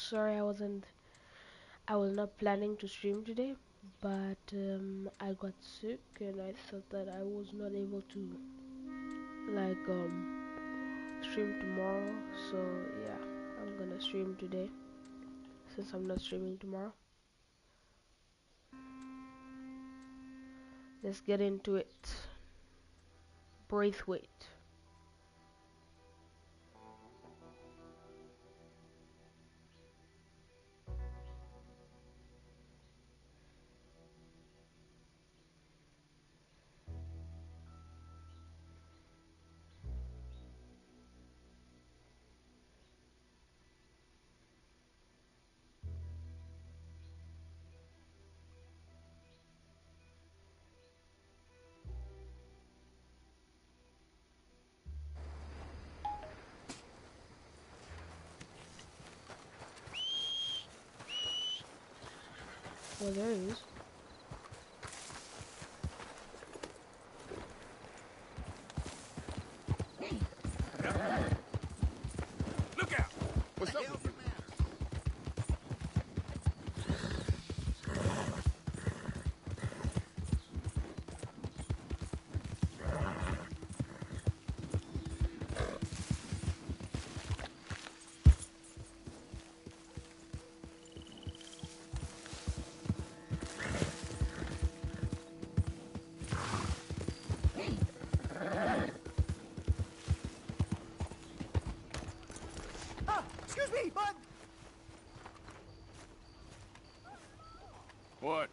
sorry I was not planning to stream today, but I got sick and I thought that I was not able to like stream tomorrow. So yeah, I'm gonna stream today since I'm not streaming tomorrow. Let's get into it. Braithwaite. Well, there he is. Look out! What's up with you? Excuse me, bud! What?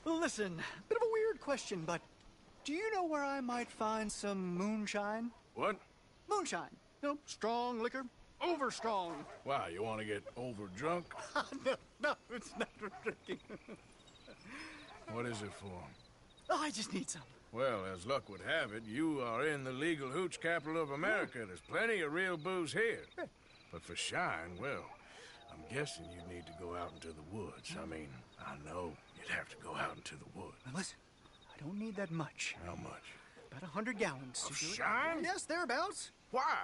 Listen, bit of a weird question, but do you know where I might find some moonshine? What? Moonshine. You know, strong liquor. Over strong. Why, you want to get over drunk? No, it's not for drinking. What is it for? Oh, I just need some. Well, as luck would have it, you are in the legal hooch capital of America. There's plenty of real booze here. But for shine, well, I'm guessing you'd need to go out into the woods. I mean, I know you'd have to go out into the woods. Now listen, I don't need that much. How much? About 100 gallons. Of to do it. shine? Yes, thereabouts. Why?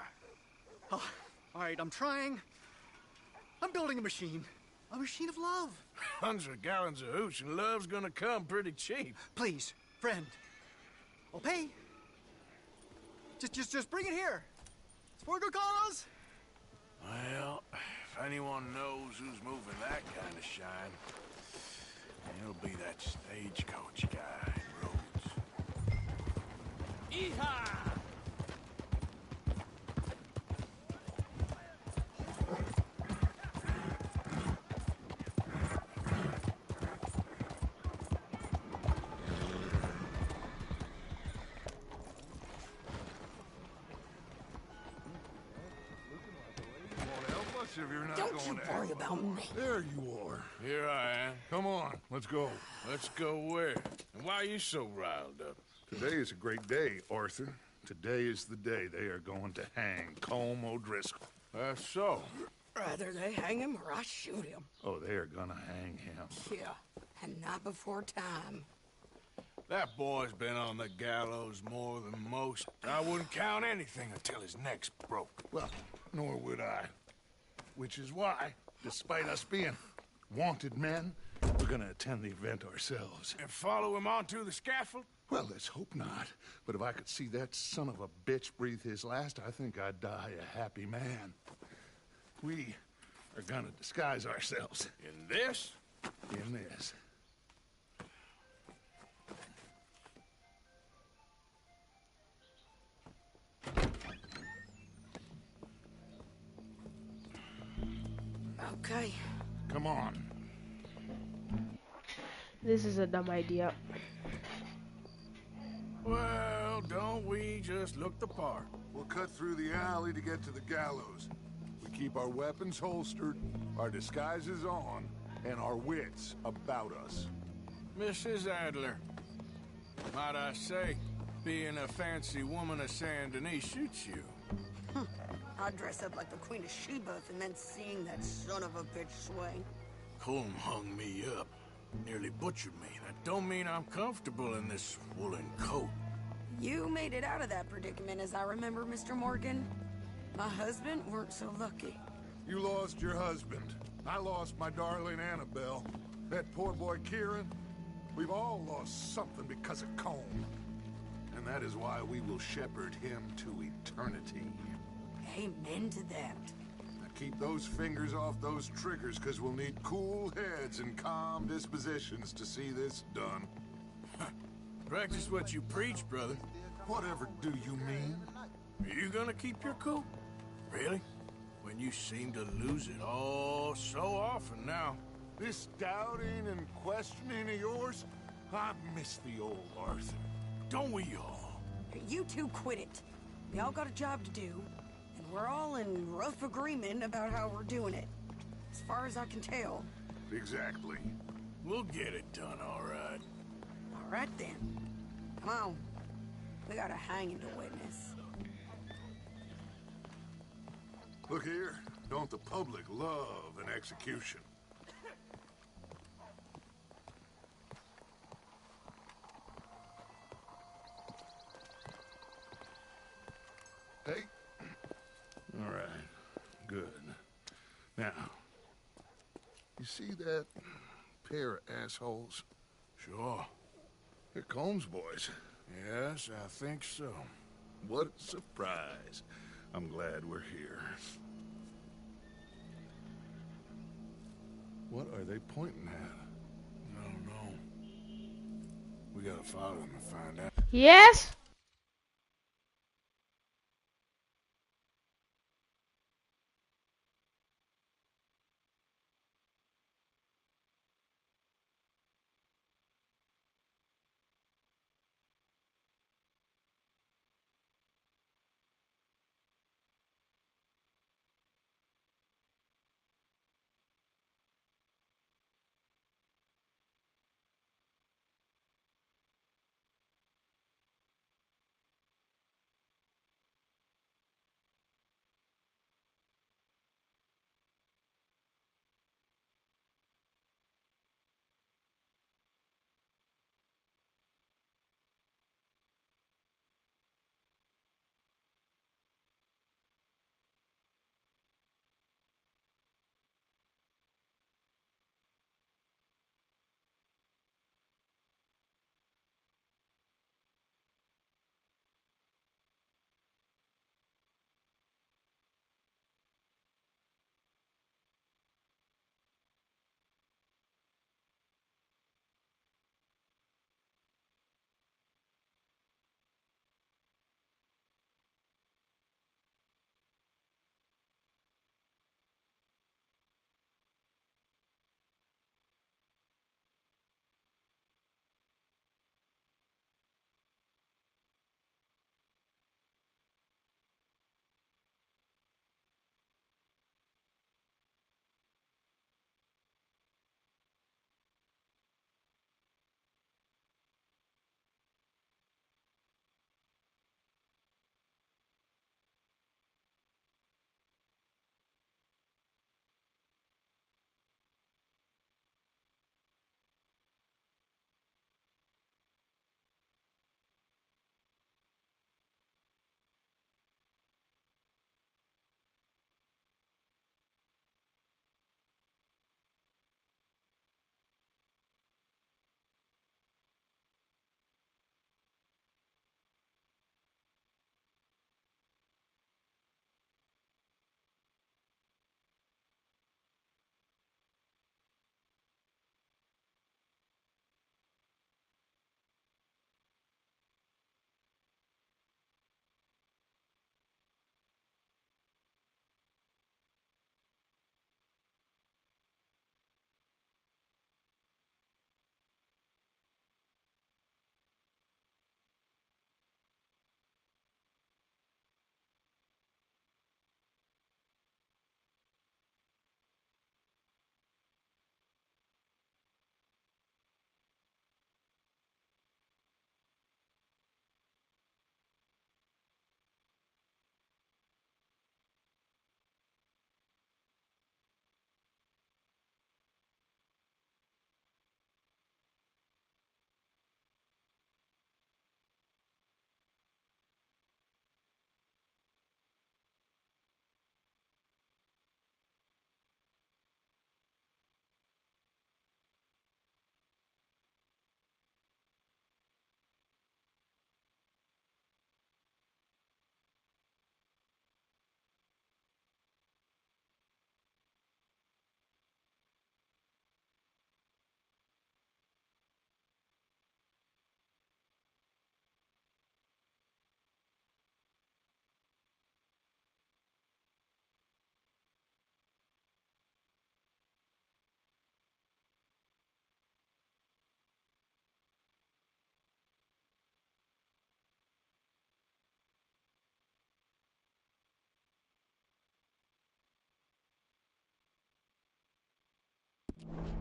Oh, all right, I'm trying. I'm building a machine. A machine of love. 100 gallons of hooch and love's gonna come pretty cheap. Please, friend. I'll pay. Just bring it here. It's for a good cause. Well, if anyone knows who's moving that kind of shine, it'll be that stagecoach guy, Rhodes. Yeehaw! If you're not Don't you worry about me. There you are. Here I am. Come on, let's go. Let's go where? And why are you so riled up? Today is a great day, Arthur. Today is the day they are going to hang Colm O'Driscoll. That's so. Rather they hang him or I shoot him. Oh, they are gonna hang him. Yeah, and not before time. That boy's been on the gallows more than most. I wouldn't count anything until his neck's broke. Well, nor would I. Which is why, despite us being wanted men, we're gonna attend the event ourselves. And follow him onto the scaffold? Well, let's hope not. But if I could see that son of a bitch breathe his last, I think I'd die a happy man. We are gonna disguise ourselves. In this? In this. Okay. Come on. This is a dumb idea. Well, don't we just look the part? We'll cut through the alley to get to the gallows. We keep our weapons holstered, our disguises on, and our wits about us. Mrs. Adler, might I say, being a fancy woman of Saint Denis shoots you. I'd dress up like the Queen of Sheba and then seeing that son of a bitch swing. Colm hung me up, nearly butchered me. That don't mean I'm comfortable in this woolen coat. You made it out of that predicament, as I remember, Mr. Morgan. My husband weren't so lucky. You lost your husband. I lost my darling Annabelle. That poor boy Kieran. We've all lost something because of Colm. And that is why we will shepherd him to eternity. Amen to that. Now keep those fingers off those triggers, because we'll need cool heads and calm dispositions to see this done. Practice what you preach, brother. Whatever do you mean? Are you gonna keep your cool? Really? When you seem to lose it all so often now. This doubting and questioning of yours, I miss the old Arthur. Don't we all? You two quit it. We all got a job to do, and we're all in rough agreement about how we're doing it. As far as I can tell. Exactly. We'll get it done, all right. All right then. Come on. We got a hanging to witness. Look here, don't the public love an execution? Hey. All right, good. Now, you see that pair of assholes? Sure. They're Combs boys. Yes, I think so. What a surprise. I'm glad we're here. What are they pointing at? I don't know. We gotta follow them and find out. Yes?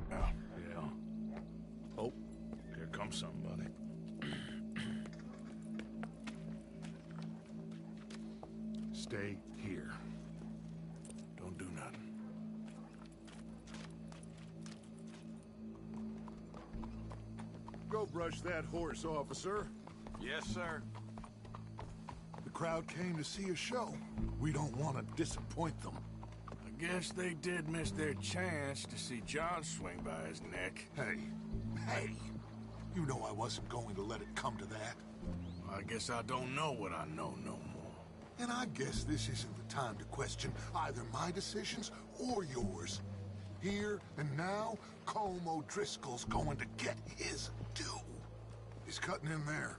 Yeah. Oh, here comes somebody. Stay here. Don't do nothing. Go brush that horse, officer. Yes, sir. The crowd came to see a show. We don't want to disappoint them. I guess they did miss their chance to see John swing by his neck. Hey, you know I wasn't going to let it come to that. I guess I don't know what I know no more. And I guess this isn't the time to question either my decisions or yours. Here and now, Colm O'Driscoll's going to get his due. He's cutting in there.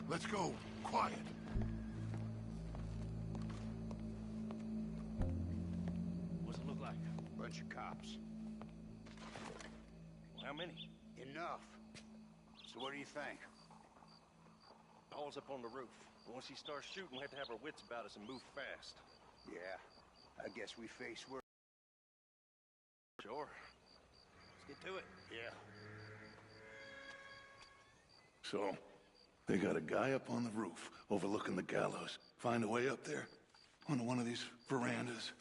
Let's go. Quiet. What's it look like? Bunch of cops. How many? Enough. So what do you think? Paul's up on the roof. Once he starts shooting, we have to have our wits about us and move fast. Yeah, I guess we face where... Sure. Let's get to it. Yeah. So, they got a guy up on the roof overlooking the gallows. Find a way up there, onto one of these verandas,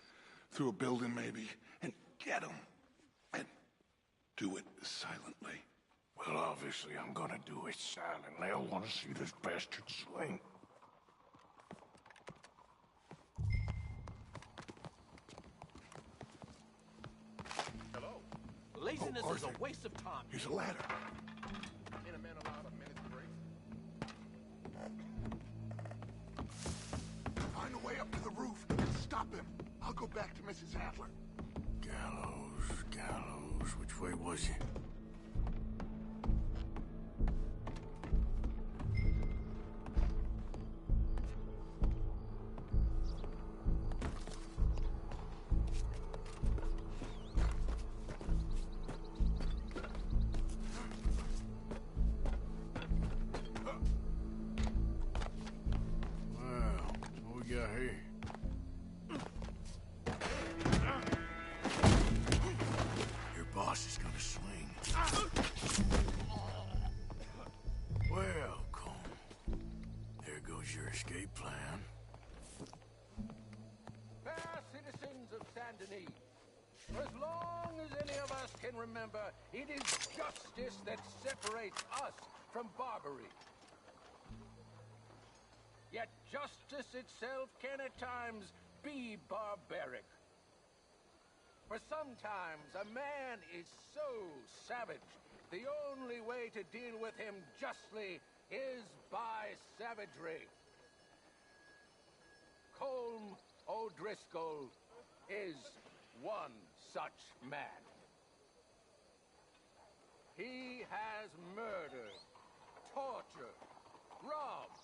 through a building maybe, and get him. And do it silently. Well, obviously, I'm gonna do it silently. I want to see this bastard swing. Hello. Laziness is a waste of time. Here's a ladder. Ain't a man allowed a minute's break. Find a way up to the roof and stop him. I'll go back to Mrs. Adler. Gallows. Which way was he? Here. Your boss is gonna swing. Well, Colm, there goes your escape plan. Fair citizens of Saint Denis, for as long as any of us can remember, it is justice that separates us from Barbary. Yet justice itself can at times be barbaric. For sometimes a man is so savage, the only way to deal with him justly is by savagery. Colm O'Driscoll is one such man. He has murdered, tortured, robbed,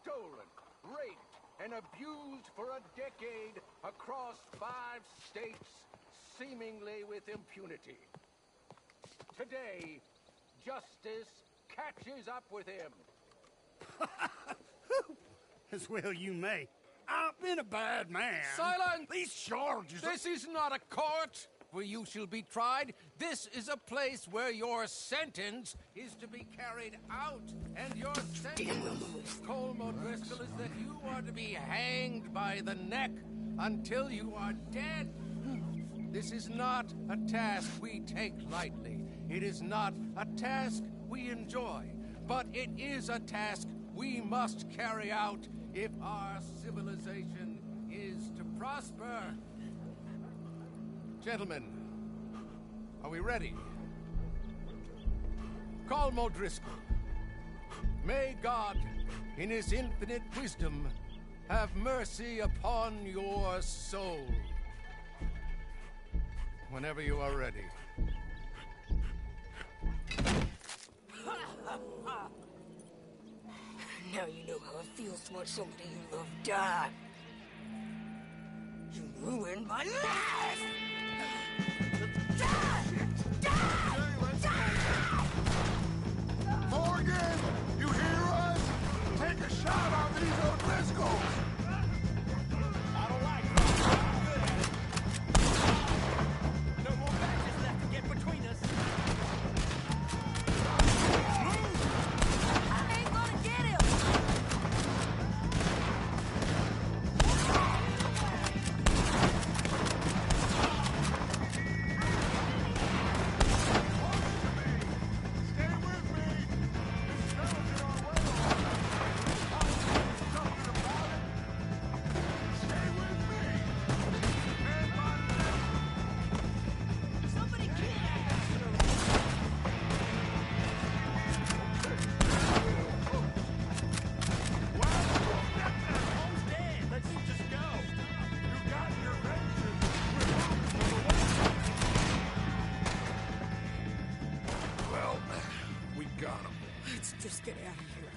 stolen, raped, and abused for a decade across 5 states, seemingly with impunity. Today, justice catches up with him. As well you may. I've been a bad man. Silence! These charges... This is not a court where you shall be tried. This is a place where your sentence is to be carried out. And your sentence, Colm O'Driscoll, is that you are to be hanged by the neck until you are dead. This is not a task we take lightly. It is not a task we enjoy. But it is a task we must carry out if our civilization is to prosper. Gentlemen, are we ready? Colm O'Driscoll, may God, in his infinite wisdom, have mercy upon your soul. Whenever you are ready. Now you know how it feels to watch somebody you love die. You ruined my life! Morgan! You hear us?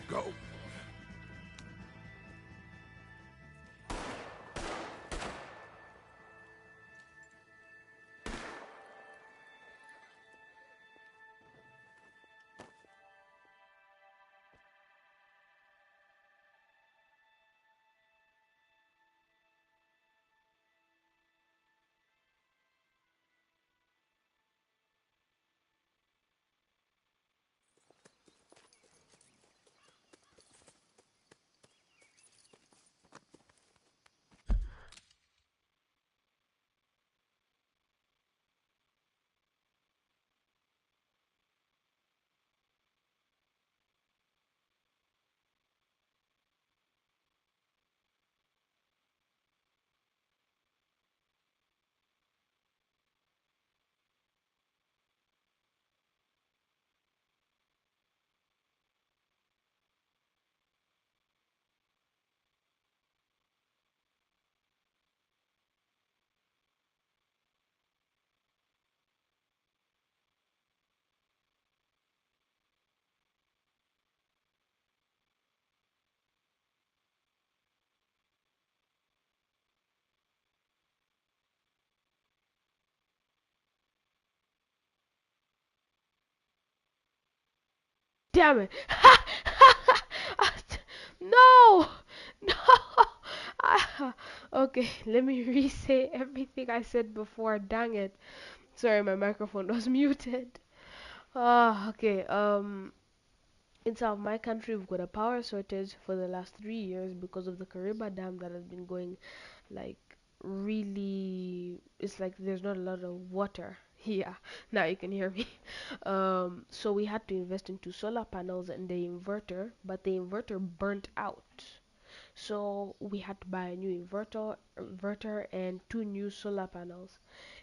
Go. Damn it! No! No! Okay, let me re-say everything I said before. Dang it. Sorry, my microphone was muted. Okay. Inside my country, we've got a power shortage for the last 3 years because of the Kariba Dam that has been going like really. It's like there's not a lot of water. Yeah, now you can hear me. So we had to invest into solar panels and the inverter, but the inverter burnt out. So we had to buy a new inverter and two new solar panels.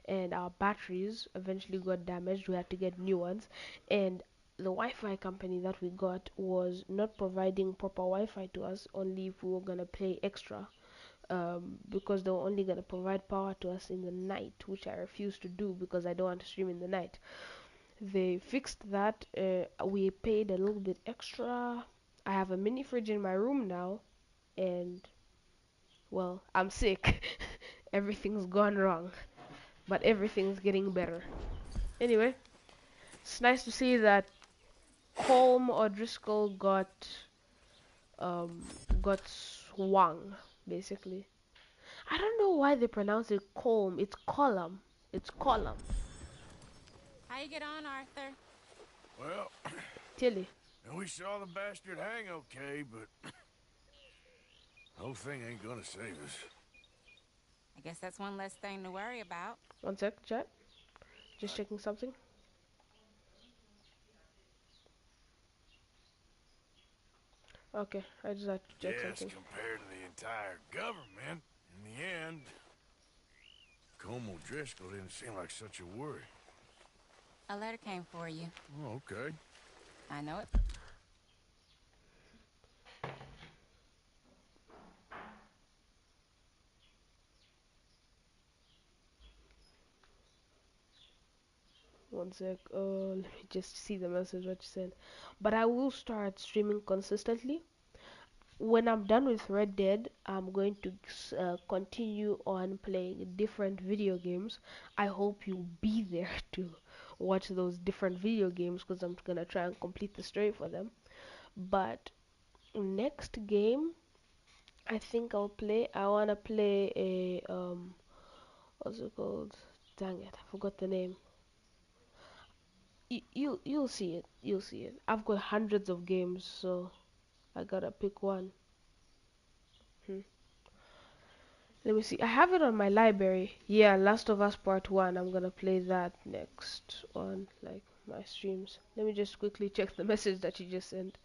And our batteries eventually got damaged. We had to get new ones. And the Wi-Fi company that we got was not providing proper Wi-Fi to us, only if we were gonna pay extra. Because they were only gonna provide power to us in the night, which I refused to do because I don't want to stream in the night. They fixed that. We paid a little bit extra. I have a mini fridge in my room now, and well, I'm sick. Everything's gone wrong, but everything's getting better. Anyway, it's nice to see that Colm or Driscoll got swung basically. I don't know why they pronounce it Colm. It's column. It's column. How you get on, Arthur? Well, Tilly. we saw the bastard hang okay, but the whole thing ain't gonna save us. I guess that's one less thing to worry about. One sec, chat. Just checking something. Okay, I just had to check Yes, something. compared to the entire government, in the end, Como Driscoll didn't seem like such a worry. A letter came for you. Oh, okay. I know it. One sec. Let me just see the message what you sent. But I will start streaming consistently. When I'm done with Red Dead, I'm going to continue on playing different video games. I hope you'll be there to watch those different video games because I'm gonna try and complete the story for them. But next game, I think I'll play. I wanna play a what's it called? Dang it, I forgot the name. You'll see it. You'll see it. I've got hundreds of games, so I gotta pick one. Hmm. Let me see. I have it on my library. Yeah, Last of Us Part 1. I'm gonna play that next on like my streams. Let me just quickly check the message that you just sent.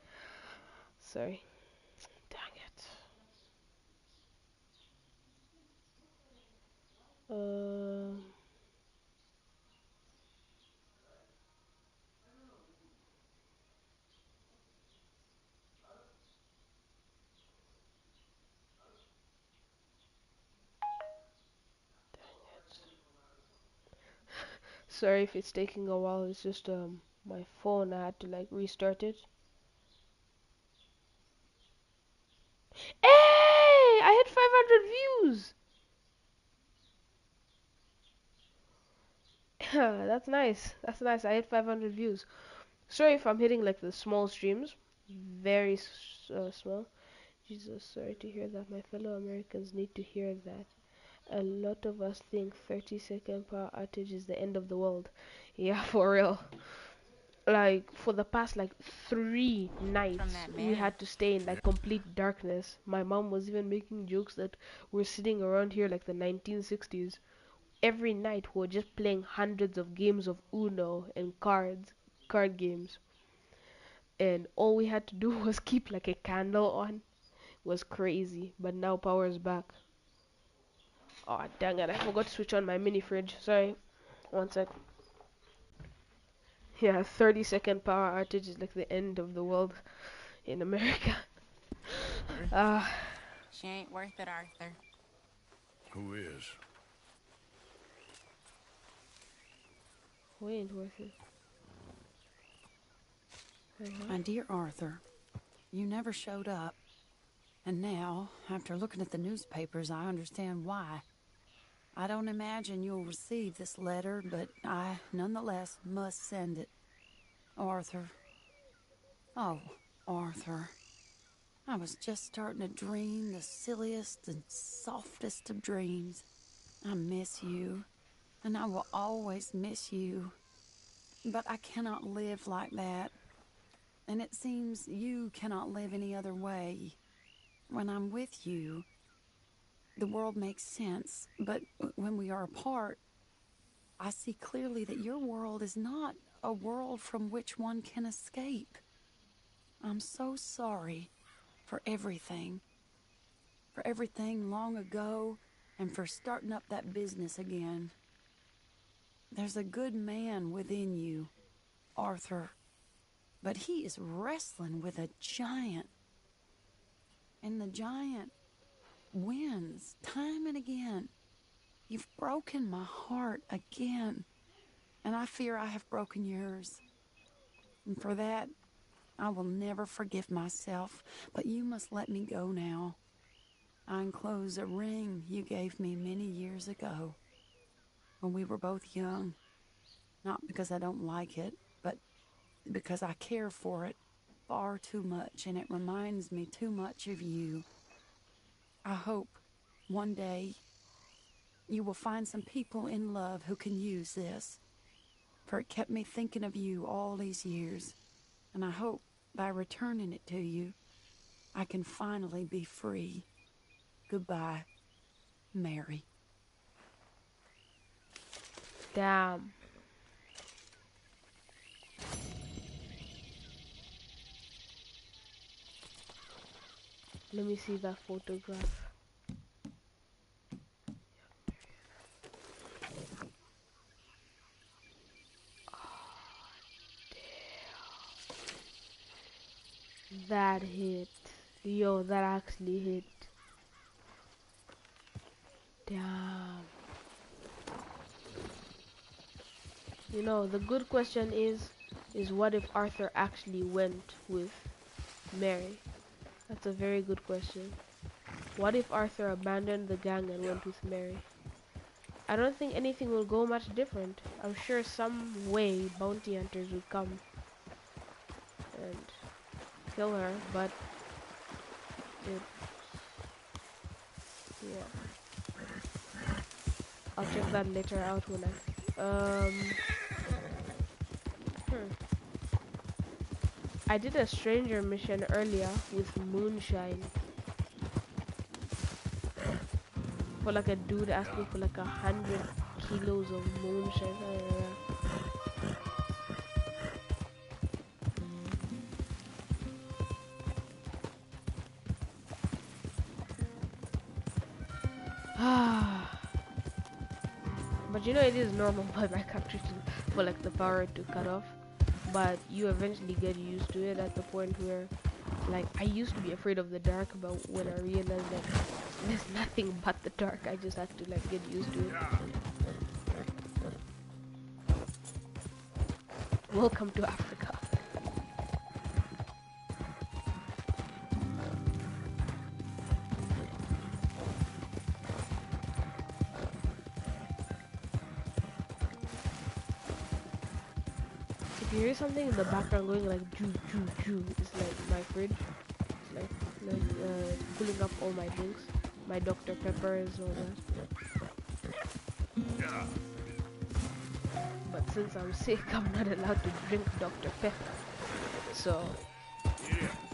Sorry. Dang it. Um. Sorry if it's taking a while. It's just my phone. I had to like restart it. Hey, I hit 500 views. That's nice. That's nice. I hit 500 views. Sorry if I'm hitting like the small streams. Very small. Jesus, sorry to hear that. My fellow Americans need to hear that. A lot of us think 30-second power outage is the end of the world. Yeah, for real. Like for the past like 3 nights From that we Mary. had to stay in like complete darkness. My mom was even making jokes that we're sitting around here like the 1960s. Every night we're just playing hundreds of games of Uno and card games, and all we had to do was keep like a candle on. Was crazy, but now power's back. Oh dang it, I forgot to switch on my mini fridge. Sorry, one sec. Yeah, 30-second power outage is like the end of the world in America. Ah, She ain't worth it, Arthur. Who is? we ain't worth it. My dear Arthur, you never showed up. And now, after looking at the newspapers, I understand why. I don't imagine you'll receive this letter, but I, nonetheless, must send it. Arthur. Oh, Arthur. I was just starting to dream the silliest and softest of dreams. I miss you, and I will always miss you. But I cannot live like that. And it seems you cannot live any other way. When I'm with you, the world makes sense. But when we are apart, I see clearly that your world is not a world from which one can escape. I'm so sorry for everything. For everything long ago, and for starting up that business again. There's a good man within you, Arthur, but he is wrestling with a giant. And the giant wins time and again. You've broken my heart again, and I fear I have broken yours. And for that, I will never forgive myself, but you must let me go now. I enclose a ring you gave me many years ago, when we were both young. Not because I don't like it, but because I care for it far too much, and it reminds me too much of you. I hope one day you will find some people in love who can use this, for it kept me thinking of you all these years, and I hope by returning it to you, I can finally be free. Goodbye, Mary. damn. Let me see that photograph. That hit. Yo, that actually hit. Damn. You know, the good question is what if Arthur actually went with Mary? That's a very good question. What if Arthur abandoned the gang and went with Mary? I don't think anything will go much different. I'm sure some way bounty hunters will come and kill her, but yeah. I'll check that later out when I did a stranger mission earlier with moonshine. For like a dude asked me for like 100 kilos of moonshine. But you know it is normal by my country for like the power to cut off. But you eventually get used to it at the point where, like, I used to be afraid of the dark, but when I realized that there's nothing but the dark, I just have to like get used to it. Welcome to Africa. You hear something in the background going like choo choo choo. It's like my fridge. It's like cooling up all my drinks, my Dr. Peppers, all that. But since I'm sick, I'm not allowed to drink Dr. Pepper. So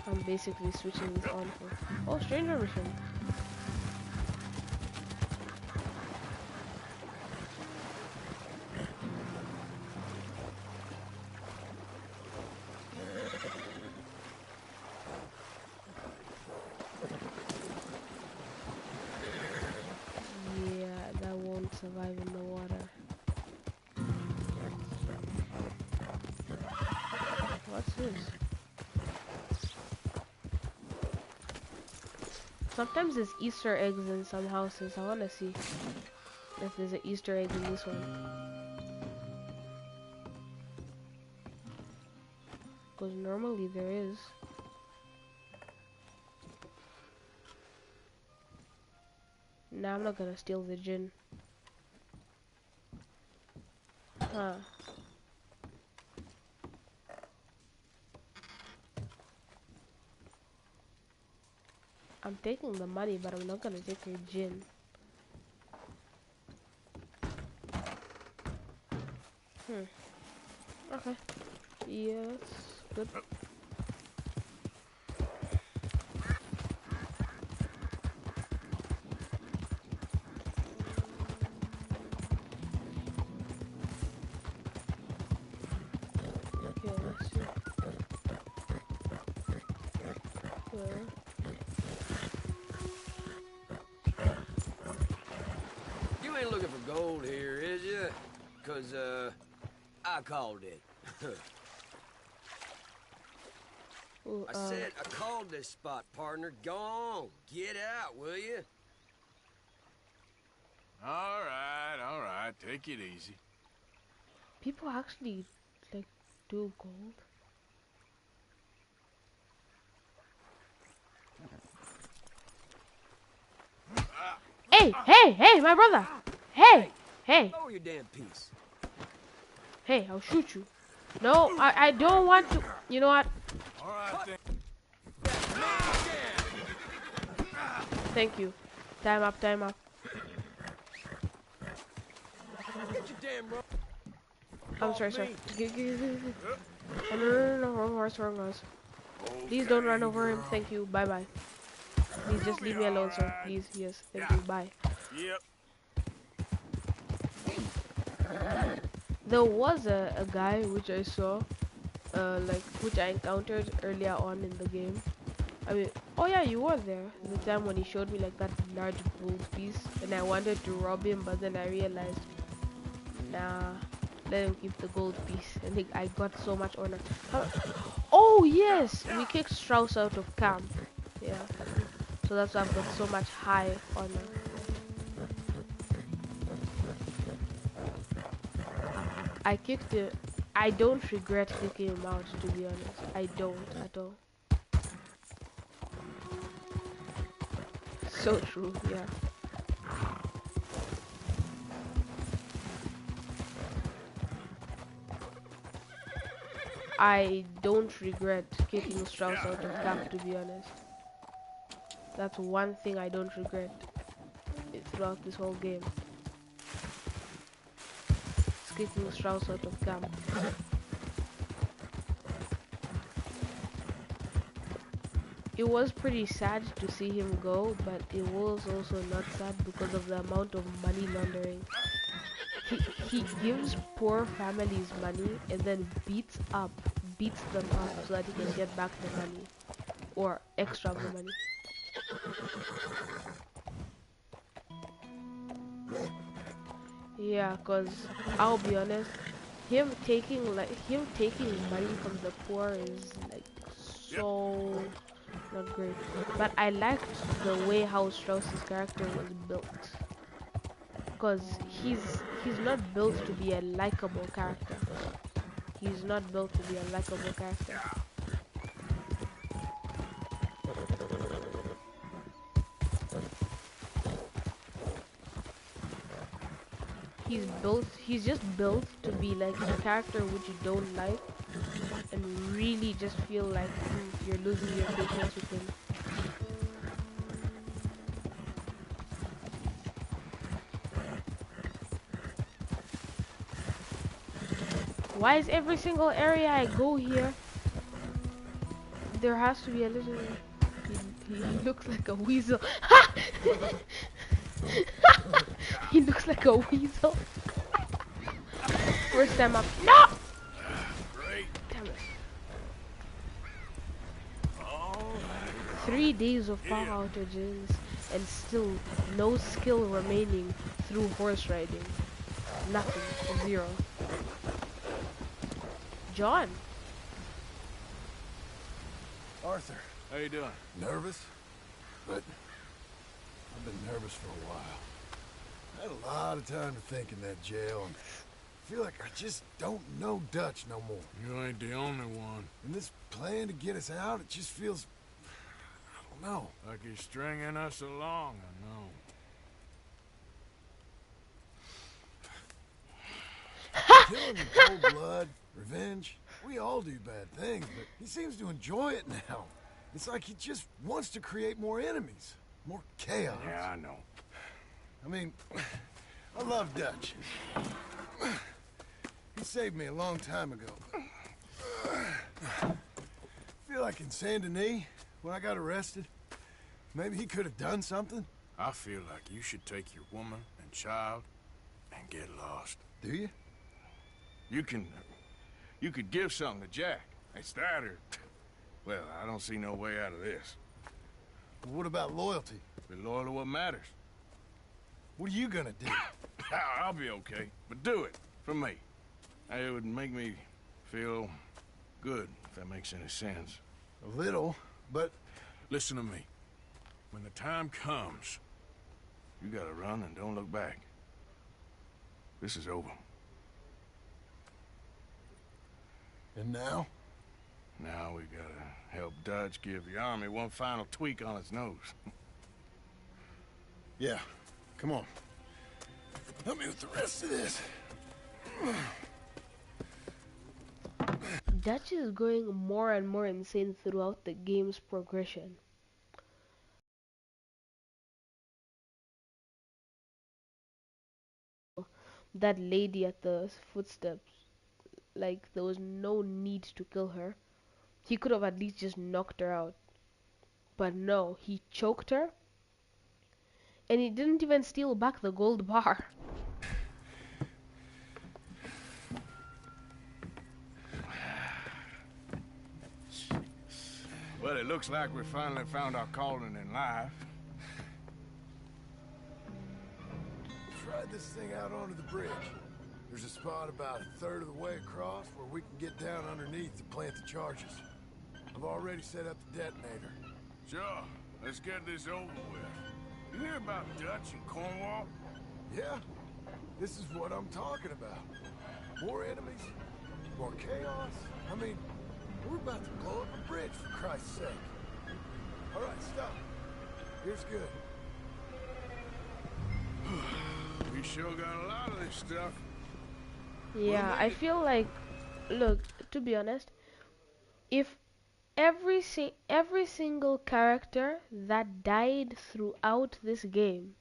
I'm basically switching this on for stranger mission. Yeah, that won't survive in the water. What's this? Sometimes there's Easter eggs in some houses. I wanna see if there's an Easter egg in this one. Because normally there is. Nah, I'm not gonna steal the gin. Huh. I'm taking the money, but I'm not gonna take your gin. Okay. Yeah, that's good. Okay, let's see. Okay. You ain't looking for gold here, is you? 'Cause, I called it. Ooh, I said I called this spot, partner. Go on. Get out, will you? All right. Take it easy. people actually like do gold. Hey, my brother! Hey! Lower your damn piece. Hey, I'll shoot you. No, I don't want to. You know what? All right, then. Thank you. Time up. Get your damn rope. I'm sorry, sir. No, wrong horse. Please don't run over him. Thank you. Bye. Please just leave me alone, sir. Please, yes. Thank you. Bye. Yep. There was a guy which I saw, which I encountered earlier on in the game. I mean, oh yeah, you were there the time when he showed me like that large gold piece, and I wanted to rob him, but then I realized, nah, let him keep the gold piece. And I got so much honor. Oh yes, we kicked Strauss out of camp. Yeah, so that's why I've got so much high honor. I kicked it. I don't regret kicking him out, to be honest. I don't at all. So true, yeah. I don't regret kicking Strauss out of camp, to be honest. That's one thing I don't regret throughout this whole game. It's kicking Strauss out of camp. It was pretty sad to see him go, but it was also not sad because of the amount of money laundering. He gives poor families money and then beats them up so that he can get back the money or extra of the money. Yeah, cause I'll be honest, him taking money from the poor is like so not great. But I liked the way how Strauss's character was built. Because he's not built to be a likable character. He's not built to be a likable character. He's just built to be like a character which you don't like, and really just feel like you're losing your patience with him. Why is every single area I go here, there has to be a little... He looks like a weasel. He looks like a weasel. First time up. No! Great. Damn it. 3 days of power outages and still no skill remaining through horse riding. Nothing. 0. John. Arthur. How you doing? Nervous? But I've been nervous for a while. I had a lot of time to think in that jail, and I feel like I just don't know Dutch no more. You ain't the only one. And this plan to get us out, it just feels... I don't know. Like he's stringing us along, I know. Killing in cold blood, revenge, we all do bad things, but he seems to enjoy it now. It's like he just wants to create more enemies, more chaos. Yeah, I know. I mean, I love Dutch. He saved me a long time ago. I feel like in Saint Denis, when I got arrested, maybe he could have done something. I feel like you should take your woman and child and get lost. Do you? You could give something to Jack. It's that or... Well, I don't see no way out of this. What about loyalty? Be loyal to what matters. What are you gonna do? I'll be okay, but do it for me. It would make me feel good, if that makes any sense. A little, but... Listen to me. When the time comes, you gotta run and don't look back. This is over. And now? Now we gotta help Dutch give the army one final tweak on its nose. Yeah, come on. Help me with the rest of this. Dutch is going more and more insane throughout the game's progression. That lady at the footsteps, like there was no need to kill her. He could have at least just knocked her out. But no, he choked her. And he didn't even steal back the gold bar. Well, it looks like we finally found our calling in life. Tried this thing out onto the bridge. There's a spot about a third of the way across where we can get down underneath to plant the charges. I've already set up the detonator. Sure, let's get this over with. You hear about Dutch and Cornwall? Yeah, this is what I'm talking about. More enemies, more chaos. I mean, we're about to blow up a bridge, for Christ's sake. All right, stop. Here's good. We sure got a lot of this stuff. Yeah, I feel like, look, to be honest, if every single character that died throughout this game,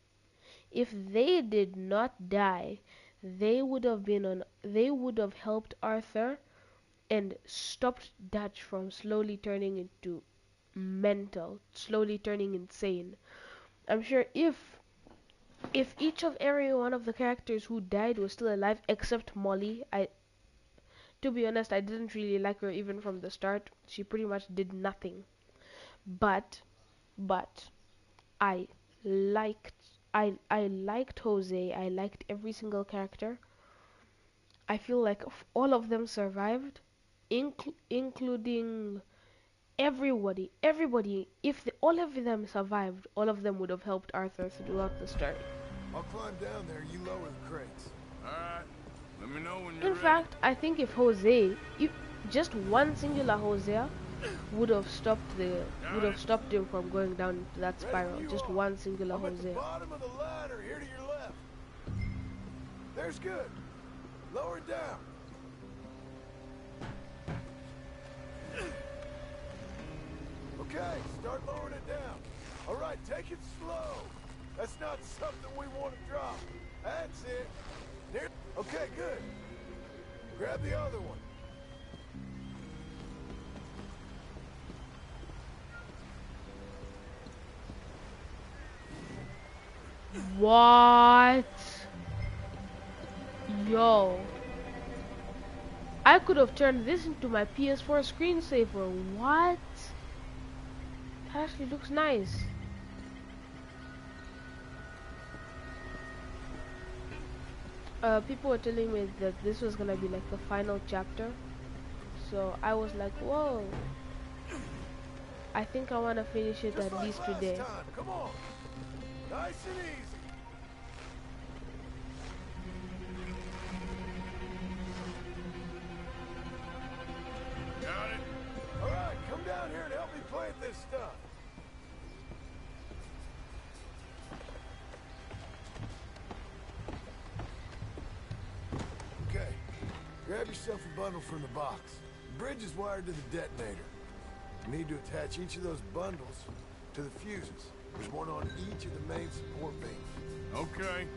if they did not die, they would have helped Arthur and stopped Dutch from slowly turning into mental, slowly turning insane. I'm sure if each of every one of the characters who died was still alive except Molly, to be honest, I didn't really like her even from the start. She pretty much did nothing. But I liked I liked Jose. I liked every single character. I feel like all of them survived, including everybody. If all of them survived, all of them would have helped Arthur throughout the story. I'll climb down there, you lower the crates. Alright, let me know when you're In fact, I think if just one singular Hosea would have stopped him from going down into that spiral. Just one singular I'm at the Hosea. bottom of the ladder, here to your left. There's good. Lower it down. Okay, start lowering it down. All right, take it slow. That's not something we want to drop. That's it. Near. Okay, good. Grab the other one. What? Yo. I could have turned this into my PS4 screensaver. What? It actually looks nice. People were telling me that this was gonna be like the final chapter. So I was like, whoa. I think I wanna finish it Just at like least last today. time. Come on. Nice and easy. Got it? All right, come down here and help me plant this stuff. Okay, grab yourself a bundle from the box. The bridge is wired to the detonator. You need to attach each of those bundles to the fuses. There's one on each of the main support beams. Okay.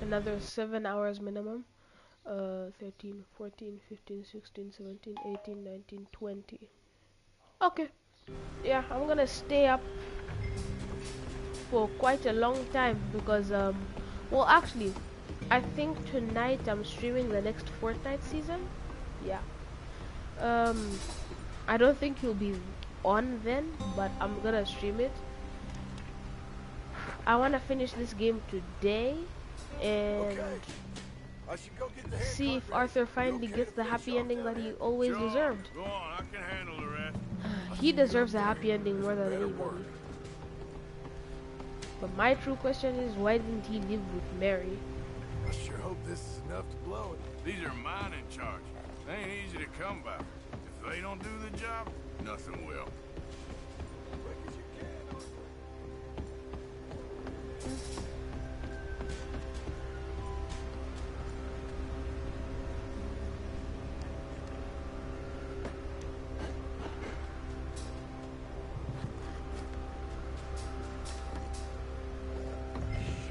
Another 7 hours minimum. 13, 14, 15, 16, 17, 18, 19, 20. Okay. Yeah, I'm gonna stay up for quite a long time because well, actually I think tonight I'm streaming the next Fortnite season. Yeah. I don't think he'll be on then, but I'm gonna stream it. I wanna finish this game today and I should go get the see if Arthur finally gets the happy ending that he always deserved. Go on, I can handle the rest. He deserves a happy ending more than anybody. But my true question is, why didn't he live with Mary? I sure hope this is enough to blow it. These are mining charges. They ain't easy to come by. If they don't do the job, nothing will. Quick as you can, Arthur.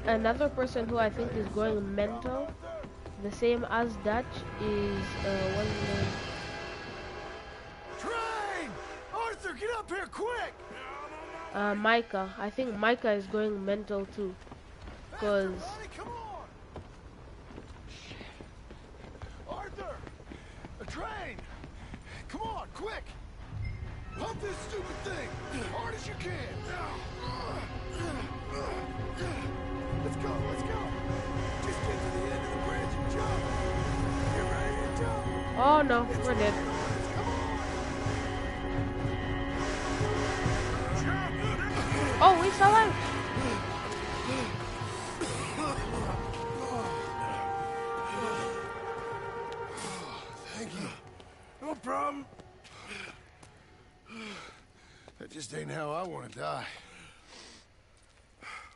Another person who I think is going mental, the same as Dutch, is what's his name? Train! Arthur, get up here quick! Micah. I think Micah is going mental too, cause Come on! Arthur! A train! Come on, quick! Pump this stupid thing! As hard as you can! Let's go, let's go! Just get to the end of the bridge and jump! Get ready to jump! oh no, we're dead. Oh, we survived. Thank you. No problem. That just ain't how I want to die.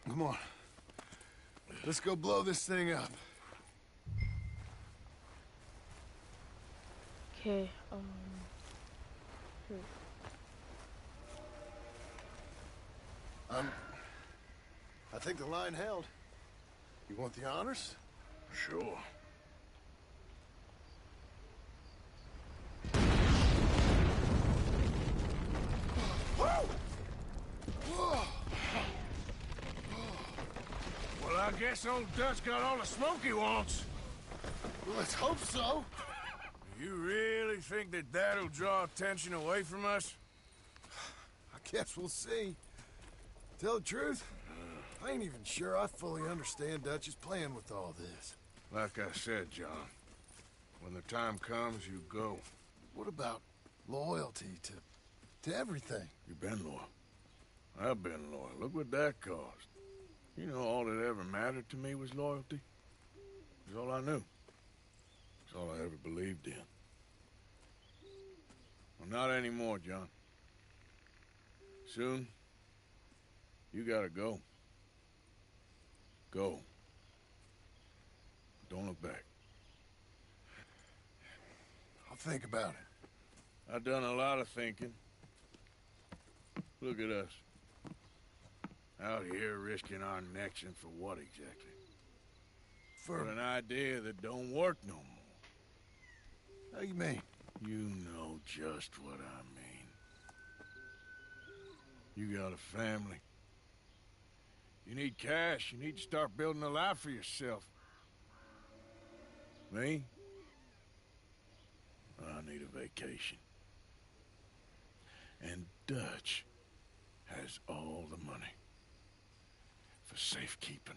Come on. Let's go blow this thing up. Okay, I think the line held. You want the honors? Sure. Well, I guess old Dutch got all the smoke he wants. Well, let's hope so. You really think that that'll draw attention away from us? I guess we'll see. Tell the truth, I ain't even sure I fully understand Dutch's plan with all this. Like I said, John, when the time comes, you go. What about loyalty to everything? You've been loyal. I've been loyal. Look what that cost. You know, all that ever mattered to me was loyalty. It was all I knew. It's all I ever believed in. Well, not anymore, John. Soon, you gotta go. Go. Don't look back. I'll think about it. I've done a lot of thinking. Look at us. Out here risking our necks, and for what exactly? For an idea that don't work no more. How you mean? You know just what I mean. You got a family. You need cash. You need to start building a life for yourself. Me? I need a vacation. And Dutch has all the money for safekeeping.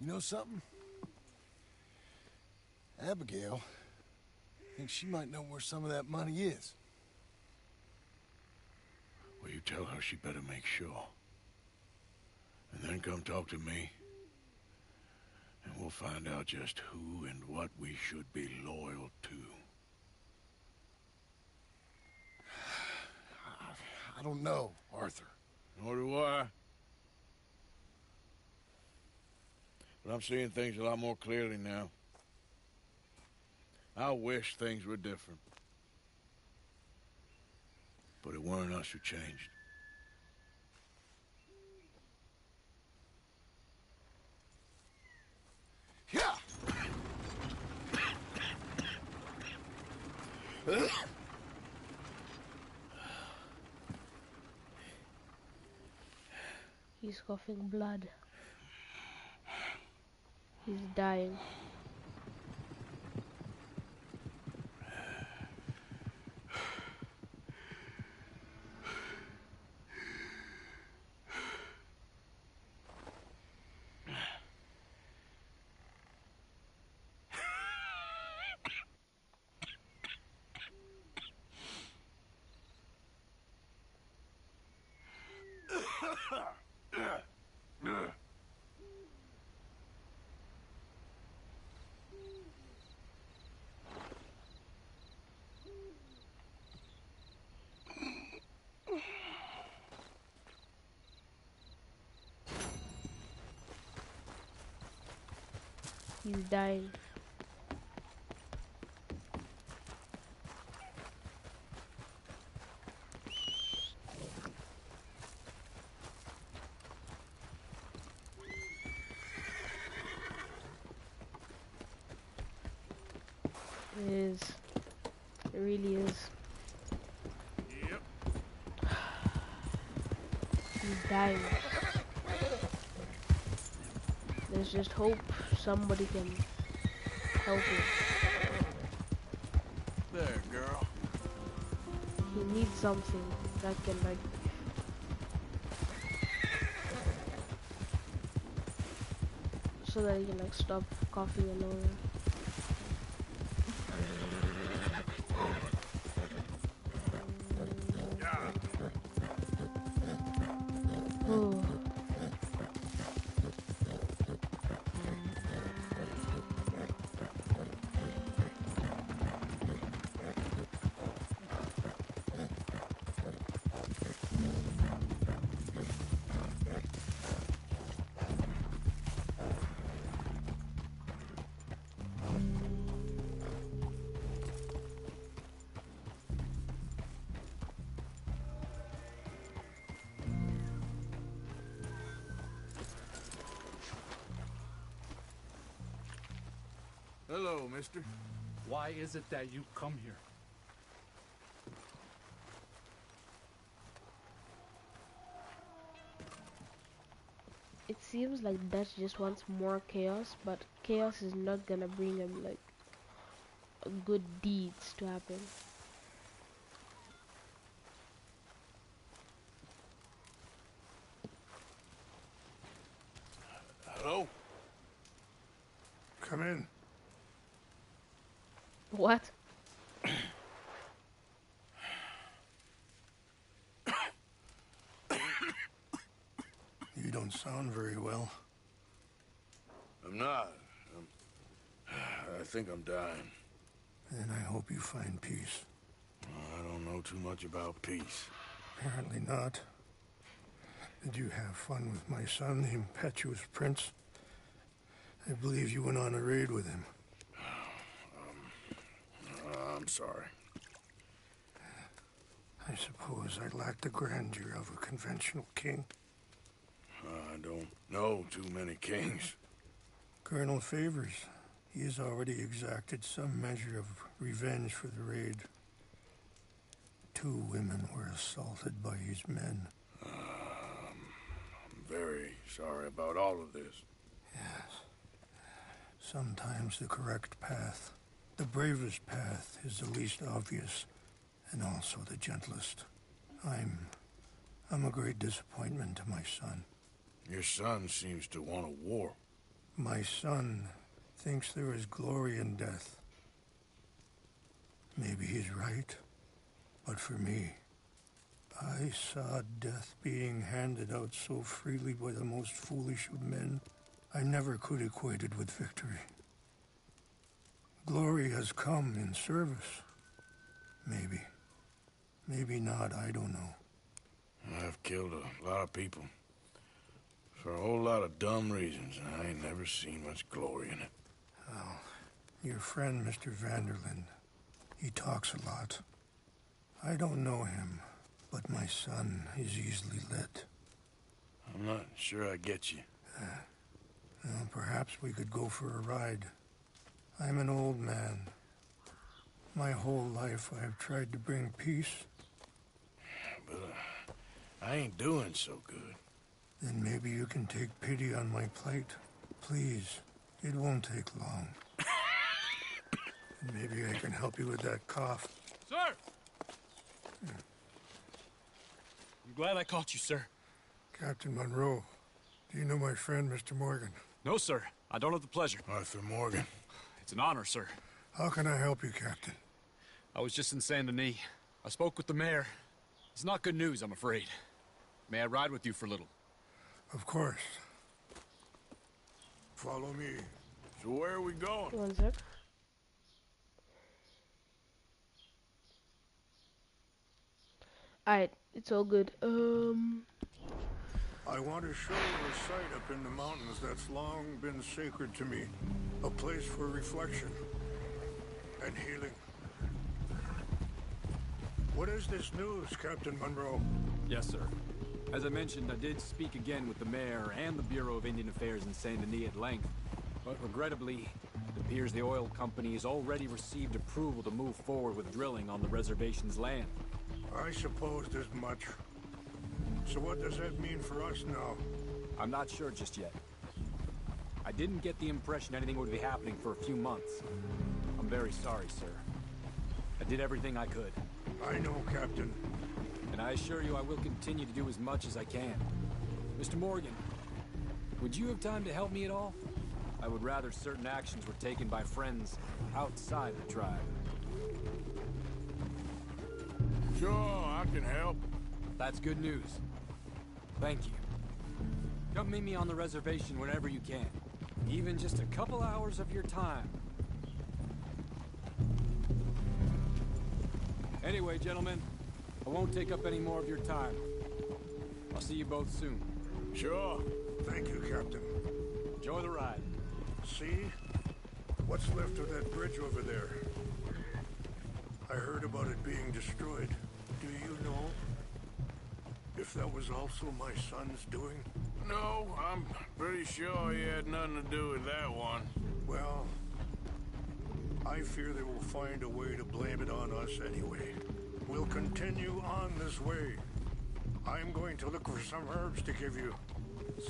You know something? Abigail thinks she might know where some of that money is. Well, you tell her she better make sure. And then come talk to me. And we'll find out just who and what we should be loyal to. I don't know, Arthur. Nor do I. But I'm seeing things a lot more clearly now. I wish things were different. But it weren't us who changed. Yeah! He's coughing blood. He's dying. He's dying. It is. It really is. Yep. He's dying. There's just hope somebody can help him. There, girl. He needs something that can, like, so that he can, like, stop coughing and all that. Oh. Hello, mister. Why is it that you come here? It seems like Dutch just wants more chaos, but chaos is not gonna bring him, like, good deeds to happen. Hello? Come in. What? You don't sound very well. I'm not. I think I'm dying. And I hope you find peace. I don't know too much about peace. Apparently not. Did you have fun with my son, the impetuous prince? I believe you went on a raid with him. I'm sorry. I suppose I lack the grandeur of a conventional king. I don't know too many kings. Colonel Favors, he has already exacted some measure of revenge for the raid. 2 women were assaulted by his men. I'm very sorry about all of this. Yes. Sometimes the correct path, the bravest path, is the least obvious, and also the gentlest. I'm a great disappointment to my son. Your son seems to want a war. My son thinks there is glory in death. Maybe he's right, but for me, I saw death being handed out so freely by the most foolish of men, I never could equate it with victory. Glory has come in service. Maybe. Maybe not, I don't know. I've killed a lot of people. For a whole lot of dumb reasons, and I ain't never seen much glory in it. Oh, your friend, Mr. Vanderlyn, he talks a lot. I don't know him, but my son is easily led. I'm not sure I get you. Well, perhaps we could go for a ride. I'm an old man. My whole life I have tried to bring peace. But I ain't doing so good. Then maybe you can take pity on my plight. Please, it won't take long. And maybe I can help you with that cough. Sir! I'm glad I caught you, sir. Captain Monroe, do you know my friend, Mr. Morgan? No, sir. I don't have the pleasure. Arthur Morgan. It's an honor, sir. How can I help you, Captain? I was just in Saint Denis. I spoke with the mayor. It's not good news, I'm afraid. May I ride with you for a little? Of course. Follow me. So where are we going? One sec. Alright, it's all good. I want to show you a site up in the mountains that's long been sacred to me. A place for reflection and healing. What is this news, Captain Monroe? Yes, sir. As I mentioned, I did speak again with the mayor and the Bureau of Indian Affairs in Saint Denis at length. But regrettably, it appears the oil company has already received approval to move forward with drilling on the reservation's land. I supposed as much. So what does that mean for us now? I'm not sure just yet. I didn't get the impression anything would be happening for a few months. I'm very sorry, sir. I did everything I could. I know, Captain. And I assure you I will continue to do as much as I can. Mr. Morgan, would you have time to help me at all? I would rather certain actions were taken by friends outside the tribe. Sure, I can help. That's good news. Thank you. Come meet me on the reservation whenever you can. Even just a couple hours of your time. Anyway, gentlemen, I won't take up any more of your time. I'll see you both soon. Sure. Thank you, Captain. Enjoy the ride. See? What's left of that bridge over there? I heard about it being destroyed. Do you know if that was also my son's doing? No, I'm pretty sure he had nothing to do with that one. Well, I fear they will find a way to blame it on us anyway. We'll continue on this way. I'm going to look for some herbs to give you.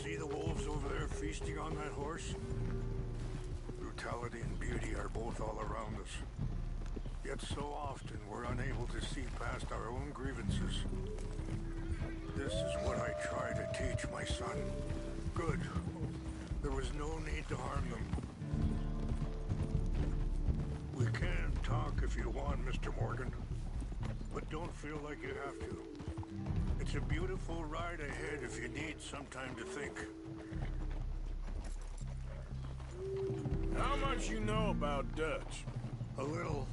See the wolves over there feasting on that horse? Brutality and beauty are both all around us. Yet so often we're unable to see past our own grievances. This is what I try to teach my son. Good. There was no need to harm them. We can talk if you want, Mr. Morgan. But don't feel like you have to. It's a beautiful ride ahead if you need some time to think. How much you know about Dutch? A little.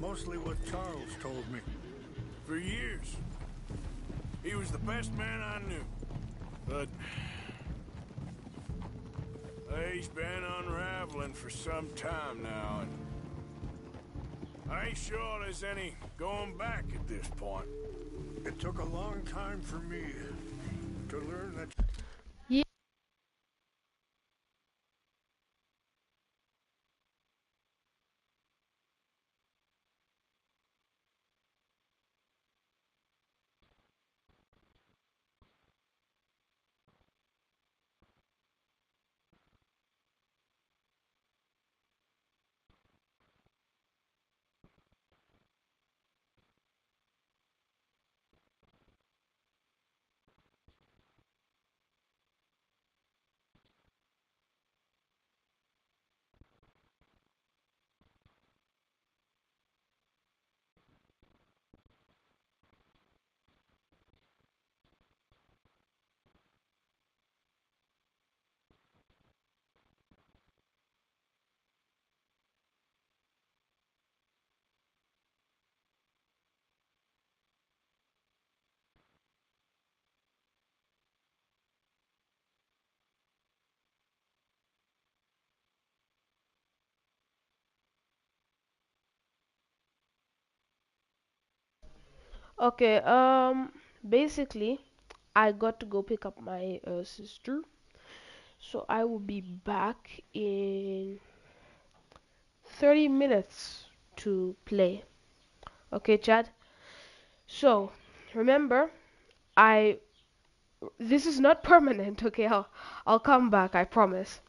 Mostly what Charles told me. for years. He was the best man I knew. But he's been unraveling for some time now, and I ain't sure there's any going back at this point. It took a long time for me to learn that. Yeah. Okay, basically, I got to go pick up my sister, so I will be back in 30 minutes to play. Okay, Chad? So, remember, I this is not permanent, okay? I'll come back, I promise.